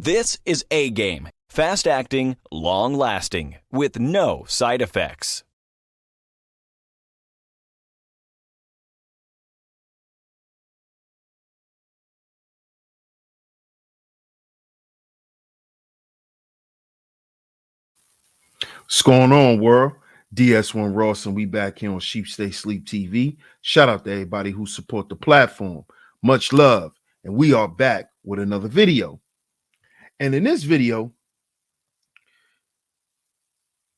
This is A-Game, fast-acting, long-lasting, with no side effects. What's going on, world? DS1 Ross, and we back here on SHEEPSTAYSLEEPTV. Shout out to everybody who support the platform. Much love. And we are back with another video. And in this video,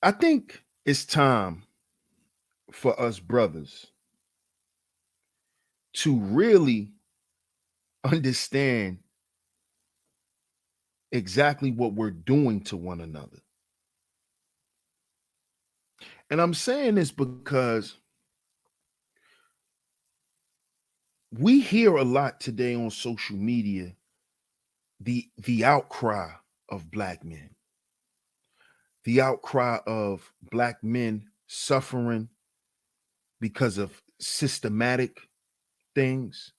I think it's time for us brothers to really understand exactly what we're doing to one another. And I'm saying this because we hear a lot today on social media the outcry of black men, the outcry of black men suffering because of systematic things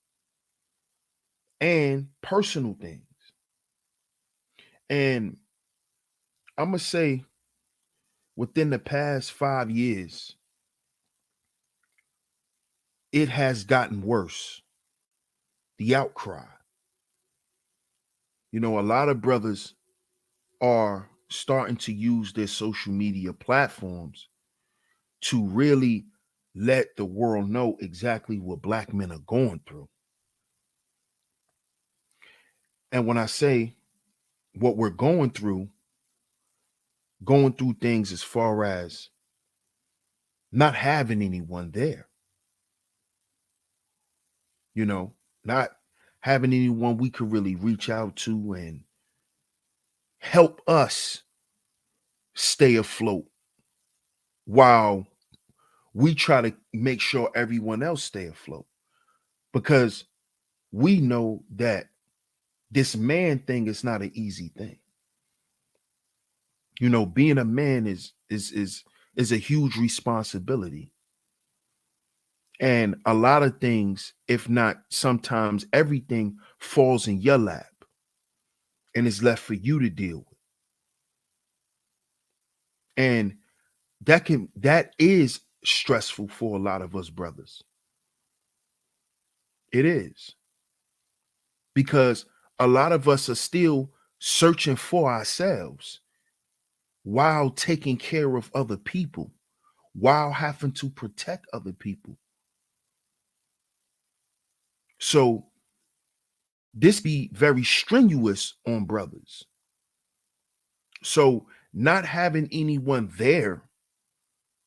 and personal things. And I'm going to say within the past 5 years, it has gotten worse. The outcry. You know, a lot of brothers are starting to use their social media platforms to really let the world know exactly what black men are going through. And when I say what we're going through things as far as not having anyone there, you know, not having anyone we could really reach out to and help us stay afloat while we try to make sure everyone else stay afloat, because we know that this man thing is not an easy thing. You know, being a man is a huge responsibility. And a lot of things, if not sometimes everything, falls in your lap and is left for you to deal with. And that is stressful for a lot of us brothers. It is. Because a lot of us are still searching for ourselves while taking care of other people, while having to protect other people. So this be very strenuous on brothers. So not having anyone there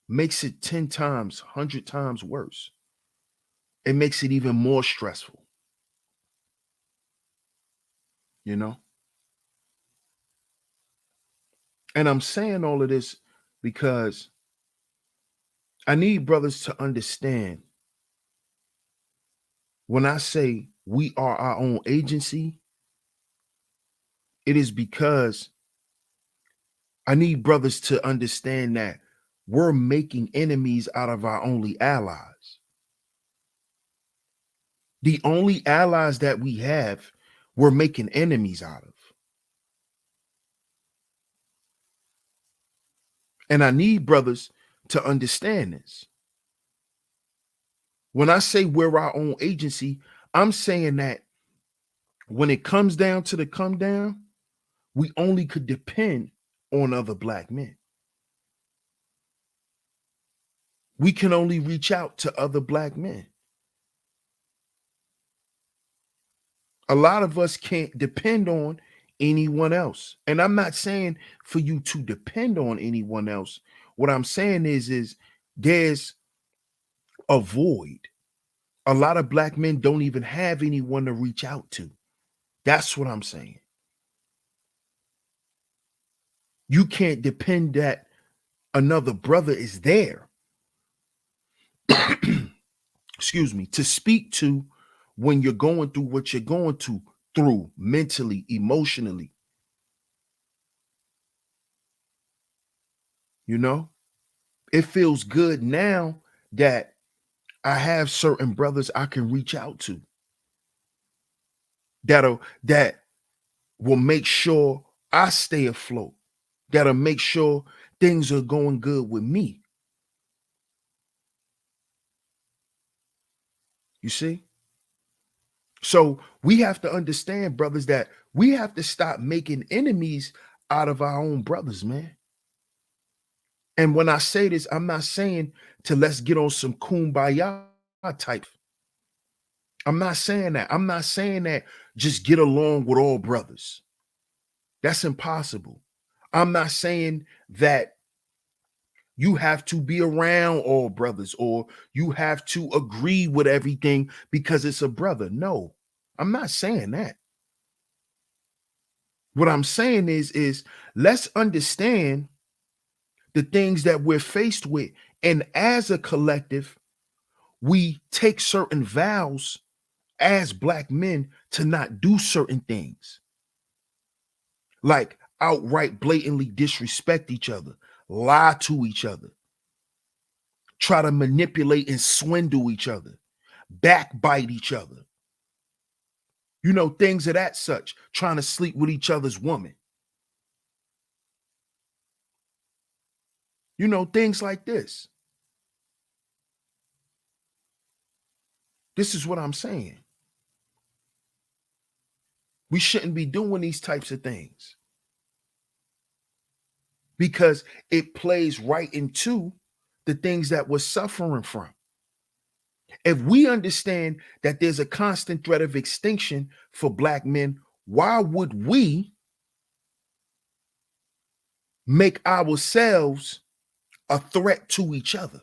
makes it 10 times, 100 times worse. It makes it even more stressful. You know? And I'm saying all of this because I need brothers to understand when I say we are our own agency, it is because I need brothers to understand that we're making enemies out of our only allies. The only allies that we have, we're making enemies out of. And I need brothers to understand this. When I say we're our own agency, I'm saying that when it comes down to the come down, we only could depend on other black men. We can only reach out to other black men. A lot of us can't depend on anyone else. And I'm not saying for you to depend on anyone else. What I'm saying is there's a void. A lot of black men don't even have anyone to reach out to. That's what I'm saying. You can't depend that another brother is there. Excuse me, to speak to when you're going through what you're going through mentally, emotionally. You know, it feels good now that I have certain brothers I can reach out to that will make sure I stay afloat, that'll make sure things are going good with me. You see? So we have to understand, brothers, that we have to stop making enemies out of our own brothers, man. And when I say this, I'm not saying to let's get on some kumbaya type. I'm not saying that. I'm not saying that just get along with all brothers. That's impossible. I'm not saying that you have to be around all brothers or you have to agree with everything because it's a brother. No, I'm not saying that. What I'm saying is let's understand the things that we're faced with. And as a collective, we take certain vows as Black men to not do certain things, like outright blatantly disrespect each other, lie to each other, try to manipulate and swindle each other, backbite each other, things of that such, trying to sleep with each other's woman, things like this. This is what I'm saying. We shouldn't be doing these types of things because it plays right into the things that we're suffering from. If we understand that there's a constant threat of extinction for Black men, why would we make ourselves a threat to each other?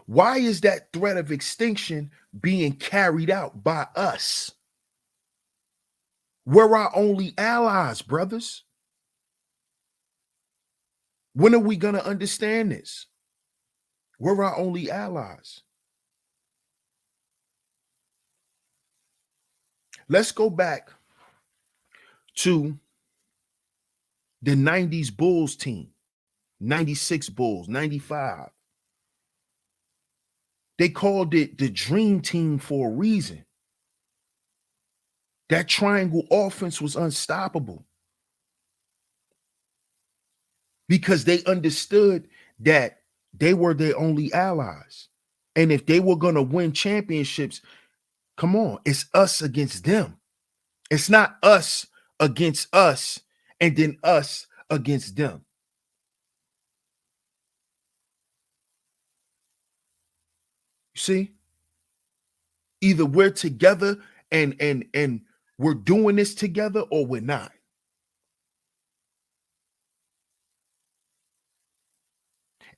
Why is that threat of extinction being carried out by us? We're our only allies, brothers. When are we going to understand this? We're our only allies. Let's go back to the 90s Bulls team, 96 Bulls, 95. They called it the dream team for a reason. That triangle offense was unstoppable because they understood that they were their only allies. And if they were going to win championships, come on, it's us against them. It's not us against us and then us against them. You see? Either we're together and we're doing this together or we're not.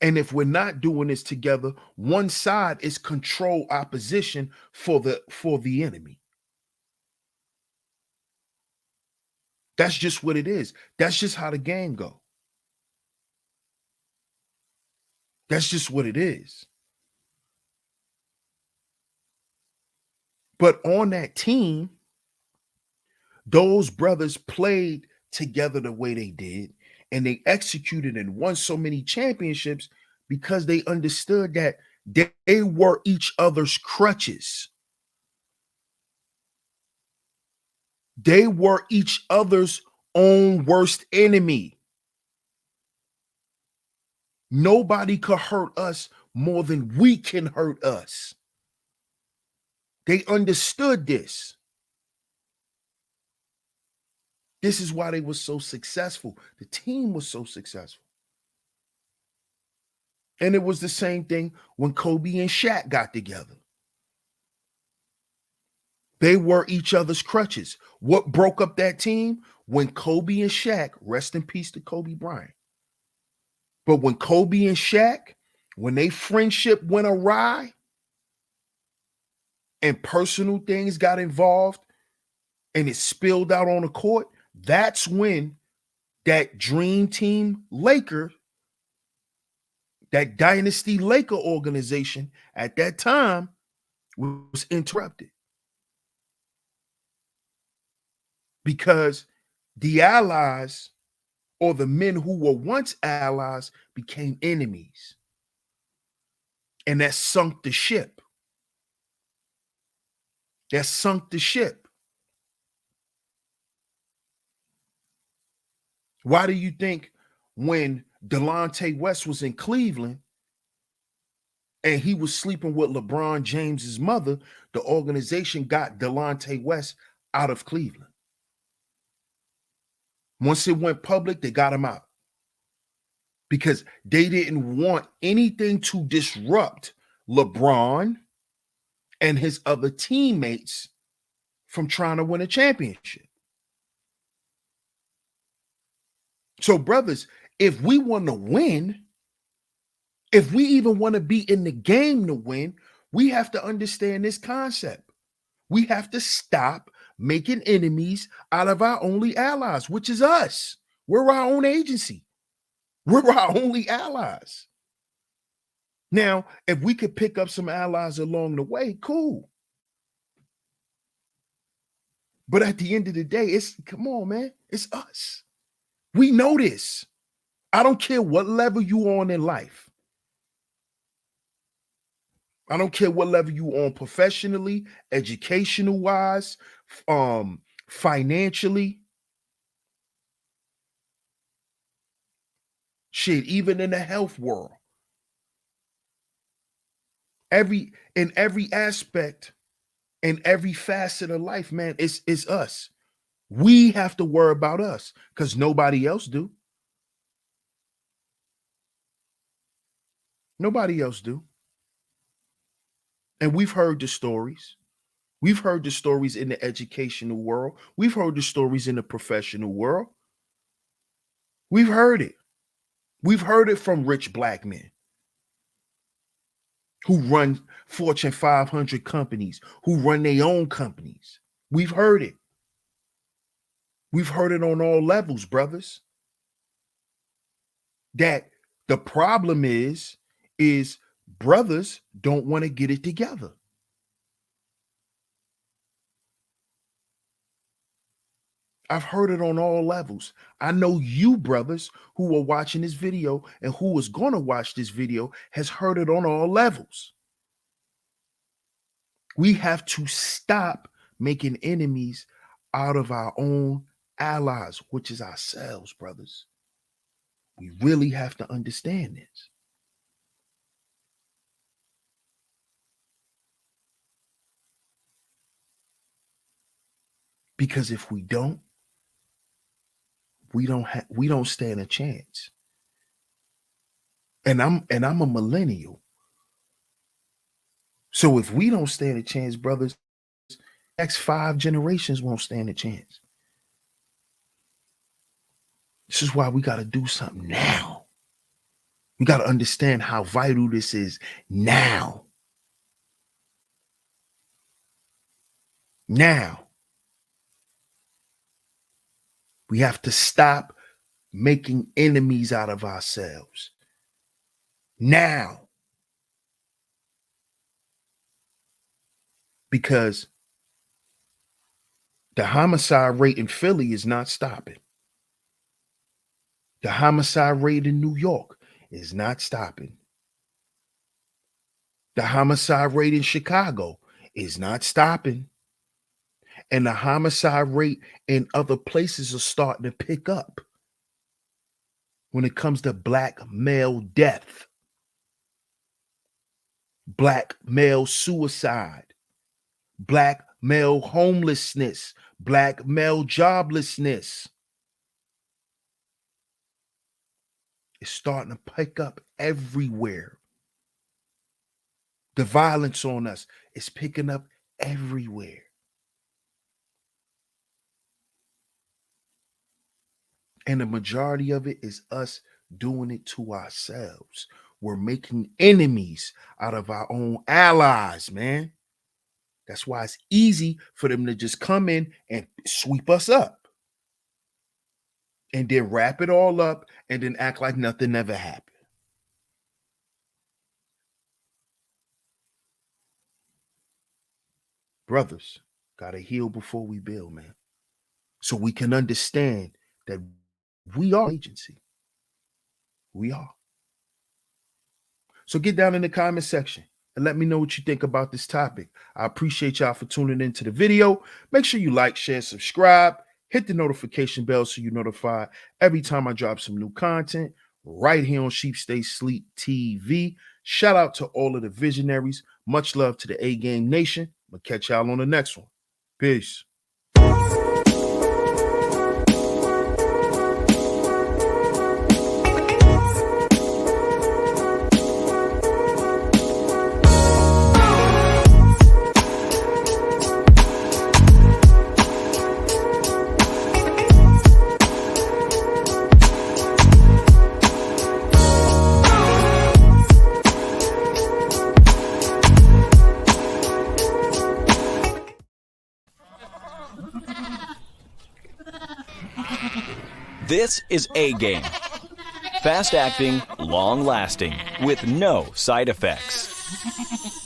And if we're not doing this together, one side is control opposition for the enemy. That's just what it is. That's just how the game go. That's just what it is. But on that team, those brothers played together the way they did, and they executed and won so many championships because they understood that they were each other's crutches. They were each other's own worst enemy. Nobody could hurt us more than we can hurt us. They understood this. This is why they were so successful. The team was so successful. And it was the same thing when Kobe and Shaq got together. They were each other's crutches. What broke up that team? When Kobe and Shaq, rest in peace to Kobe Bryant. But when Kobe and Shaq, when their friendship went awry and personal things got involved and it spilled out on the court, that's when that dream team Laker, that dynasty Laker organization at that time was interrupted. Because the allies or the men who were once allies became enemies. And that sunk the ship. that sunk the ship. Why do you think when Delonte West was in Cleveland and he was sleeping with LeBron James's mother, the organization got Delonte West out of Cleveland? Once it went public, they got him out because they didn't want anything to disrupt LeBron and his other teammates from trying to win a championship. So, brothers, if we want to win, if we even want to be in the game to win, we have to understand this concept. We have to stop making enemies out of our only allies, which is us. We're our own agency. We're our only allies. Now, if we could pick up some allies along the way, cool. But at the end of the day, come on, man, it's us. We know this. I don't care what level you on in life. I don't care what level you on professionally, educational wise, financially. Shit, even in the health world. In every aspect, in every facet of life, man, it's us. We have to worry about us because nobody else do. Nobody else do. And we've heard the stories. We've heard the stories in the educational world. We've heard the stories in the professional world. We've heard it. We've heard it from rich black men who run Fortune 500 companies, who run their own companies. We've heard it. We've heard it on all levels, brothers. That the problem is brothers don't want to get it together. I've heard it on all levels. I know you brothers who are watching this video and who is going to watch this video has heard it on all levels. We have to stop making enemies out of our own allies, which is ourselves, brothers. We really have to understand this. Because if we don't stand a chance. And I'm a millennial. So if we don't stand a chance, brothers, next 5 generations won't stand a chance. This is why we got to do something now. We got to understand how vital this is now. Now. We have to stop making enemies out of ourselves. Now. Because the homicide rate in Philly is not stopping. The homicide rate in New York is not stopping. The homicide rate in Chicago is not stopping. And the homicide rate in other places are starting to pick up when it comes to black male death, black male suicide, black male homelessness, black male joblessness. It's starting to pick up everywhere. The violence on us is picking up everywhere. And the majority of it is us doing it to ourselves. We're making enemies out of our own allies, man. That's why it's easy for them to just come in and sweep us up. And then wrap it all up and then act like nothing ever happened. Brothers, gotta heal before we build, man. So we can understand that we are agency. We are. So get down in the comment section and let me know what you think about this topic. I appreciate y'all for tuning into the video. Make sure you like, share, subscribe, hit the notification bell so you're notified every time I drop some new content right here on Sheep Stay Sleep TV. Shout out to all of the visionaries. Much love to the A-Game Nation. I'm going to catch y'all on the next one. Peace. This is A-Game. Fast acting, long lasting, with no side effects.